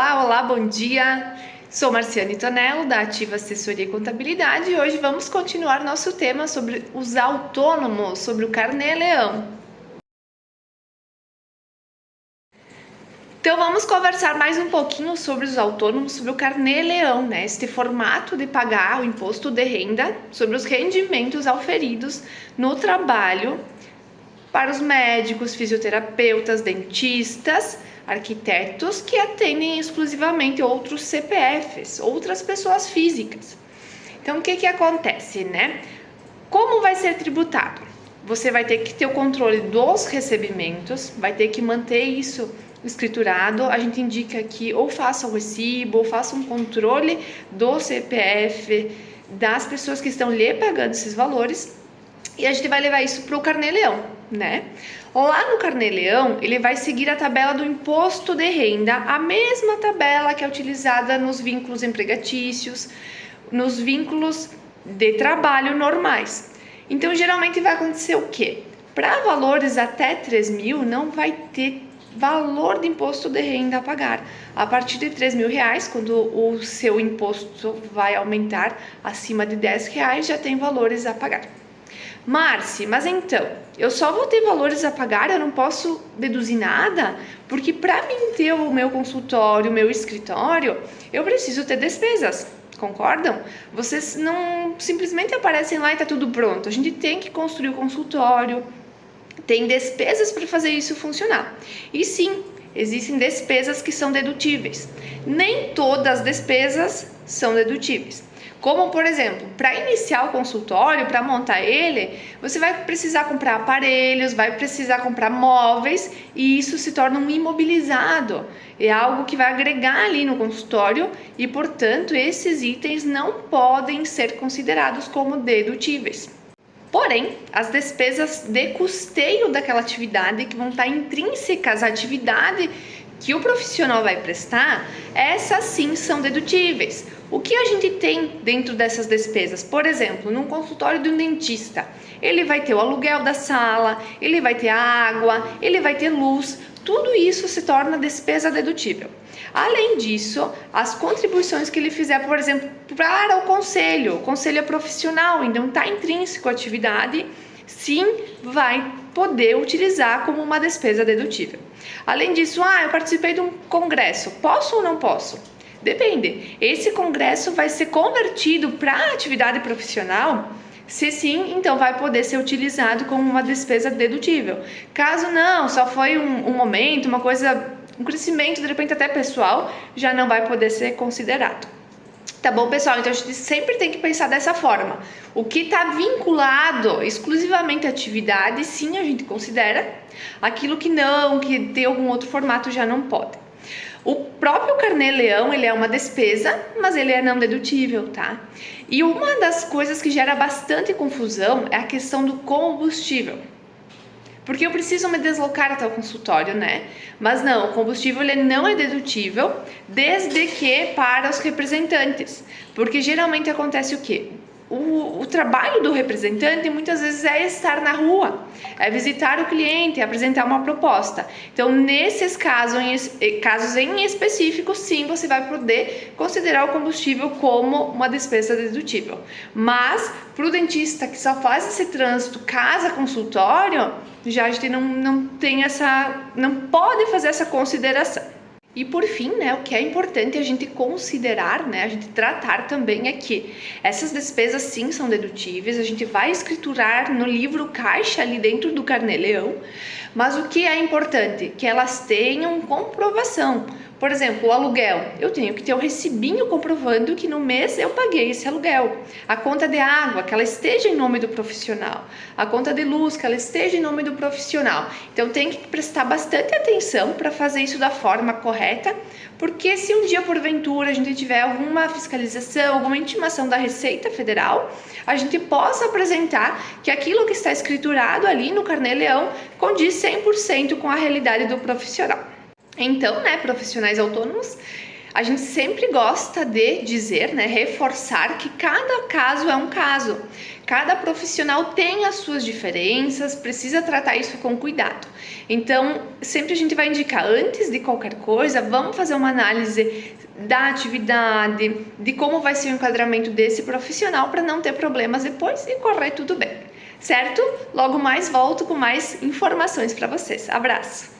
Olá, bom dia! Sou Marciane Tonello, da Ativa Assessoria e Contabilidade, e hoje vamos continuar nosso tema sobre os autônomos, sobre o Carnê-Leão. Então vamos conversar mais um pouquinho sobre os autônomos, sobre o Carnê-Leão, né? Este formato de pagar o imposto de renda sobre os rendimentos auferidos no trabalho para os médicos, fisioterapeutas, dentistas, arquitetos que atendem exclusivamente outros CPFs, outras pessoas físicas. Então, o que acontece, né? Como vai ser tributado? Você vai ter que ter o controle dos recebimentos, vai ter que manter isso escriturado. A gente indica que ou faça o recibo, ou faça um controle do CPF das pessoas que estão lhe pagando esses valores. E a gente vai levar isso para o Carnê-Leão, né? Lá no Carnê-Leão, ele vai seguir a tabela do imposto de renda, a mesma tabela que é utilizada nos vínculos empregatícios, nos vínculos de trabalho normais. Então, geralmente vai acontecer o quê? Para valores até 3 mil, não vai ter valor de imposto de renda a pagar. A partir de 3 mil reais, quando o seu imposto vai aumentar acima de 10 reais, já tem valores a pagar. Marci, mas então, eu só vou ter valores a pagar, eu não posso deduzir nada? Porque para mim ter o meu consultório, o meu escritório, eu preciso ter despesas, concordam? Vocês não simplesmente aparecem lá e tá tudo pronto. A gente tem que construir o consultório, tem despesas para fazer isso funcionar. E sim, existem despesas que são dedutíveis. Nem todas as despesas são dedutíveis. Como, por exemplo, para iniciar o consultório, para montar ele, você vai precisar comprar aparelhos, vai precisar comprar móveis e isso se torna um imobilizado. É algo que vai agregar ali no consultório e, portanto, esses itens não podem ser considerados como dedutíveis. Porém, as despesas de custeio daquela atividade que vão estar intrínsecas à atividade que o profissional vai prestar, essas sim são dedutíveis. O que a gente tem dentro dessas despesas? Por exemplo, num consultório de um dentista, ele vai ter o aluguel da sala, ele vai ter água, ele vai ter luz, tudo isso se torna despesa dedutível. Além disso, as contribuições que ele fizer, por exemplo, para o conselho é profissional, então está intrínseco à atividade, sim, vai poder utilizar como uma despesa dedutível. Além disso, eu participei de um congresso, posso ou não posso? Depende. Esse congresso vai ser convertido para atividade profissional? Se sim, então vai poder ser utilizado como uma despesa dedutível. Caso não, só foi um momento, uma coisa, um crescimento, de repente até pessoal, já não vai poder ser considerado. Tá bom, pessoal? Então a gente sempre tem que pensar dessa forma. O que está vinculado exclusivamente à atividade, sim, a gente considera. Aquilo que não, que tem algum outro formato, já não pode. O próprio Carnê-Leão, ele é uma despesa, mas ele é não dedutível, tá? E uma das coisas que gera bastante confusão é a questão do combustível. Porque eu preciso me deslocar até o consultório, né? Mas não, o combustível ele não é dedutível, desde que para os representantes. Porque geralmente acontece o quê? O trabalho do representante muitas vezes é estar na rua, é visitar o cliente, é apresentar uma proposta. Então, nesses casos em específico, sim, você vai poder considerar o combustível como uma despesa dedutível. Mas, para o dentista que só faz esse trânsito casa-consultório, já a gente não tem não pode fazer essa consideração. E por fim, né, o que é importante a gente considerar, né, a gente tratar também é que essas despesas sim são dedutíveis, a gente vai escriturar no livro caixa ali dentro do Carnê-Leão, mas o que é importante? Que elas tenham comprovação. Por exemplo, o aluguel, eu tenho que ter o recibinho comprovando que no mês eu paguei esse aluguel. A conta de água, que ela esteja em nome do profissional. A conta de luz, que ela esteja em nome do profissional. Então tem que prestar bastante atenção para fazer isso da forma correta, porque se um dia porventura a gente tiver alguma fiscalização, alguma intimação da Receita Federal, a gente possa apresentar que aquilo que está escriturado ali no Carnê-Leão condiz 100% com a realidade do profissional. Então, né, profissionais autônomos, A gente sempre gosta de dizer, né, reforçar que cada caso é um caso. Cada profissional tem as suas diferenças, precisa tratar isso com cuidado. Então, sempre a gente vai indicar, antes de qualquer coisa, vamos fazer uma análise da atividade, de como vai ser o enquadramento desse profissional para não ter problemas depois e correr tudo bem, certo? Logo mais volto com mais informações para vocês. Abraço!